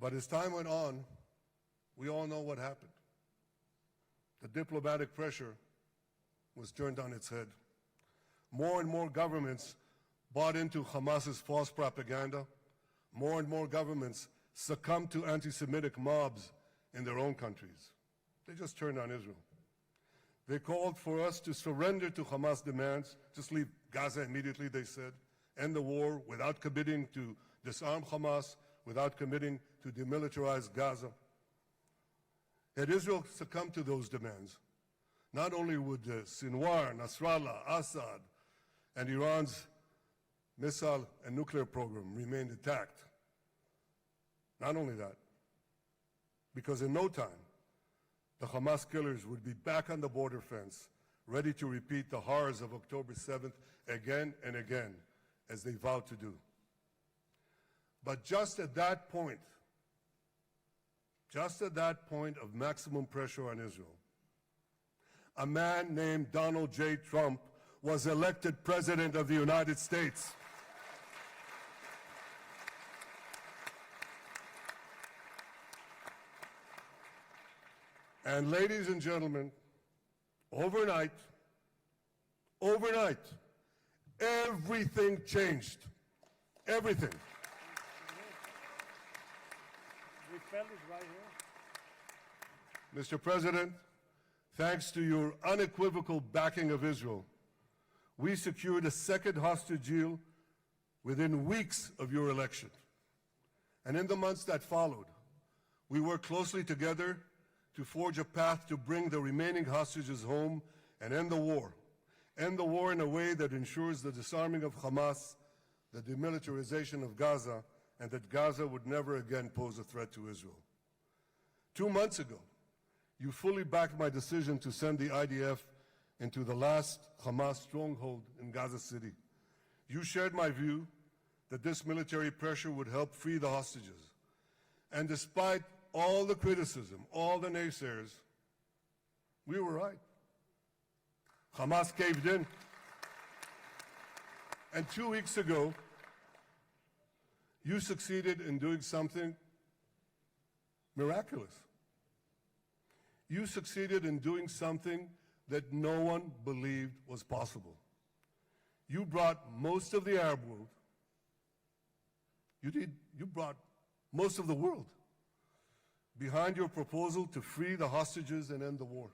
But as time went on, we all know what happened. The diplomatic pressure was turned on its head. More and more governments bought into Hamas's false propaganda. More and more governments succumbed to anti-Semitic mobs in their own countries. They just turned on Israel. They called for us to surrender to Hamas demands, just leave Gaza immediately, they said, end the war without committing to disarm Hamas, without committing to demilitarize Gaza. Had Israel succumbed to those demands, not only would Sinwar, Nasrallah, Assad, and Iran's missile and nuclear program remain intact. Not only that, because in no time, the Hamas killers would be back on the border fence, ready to repeat the horrors of October 7th again and again, as they vowed to do. But just at that point of maximum pressure on Israel, a man named Donald J. Trump was elected President of the United States. And ladies and gentlemen, overnight, everything changed. Everything. We felt it right here. Mr. President, thanks to your unequivocal backing of Israel, we secured a second hostage deal within weeks of your election. And in the months that followed, we worked closely together to forge a path to bring the remaining hostages home and end the war. End the war in a way that ensures the disarming of Hamas, the demilitarization of Gaza, and that Gaza would never again pose a threat to Israel. 2 months ago, you fully backed my decision to send the IDF into the last Hamas stronghold in Gaza City. You shared my view that this military pressure would help free the hostages. And despite all the criticism, all the naysayers, we were right. Hamas caved in. And 2 weeks ago, you succeeded in doing something miraculous. You succeeded in doing something that no one believed was possible. You brought most of the Arab world, you brought most of the world behind your proposal to free the hostages and end the war.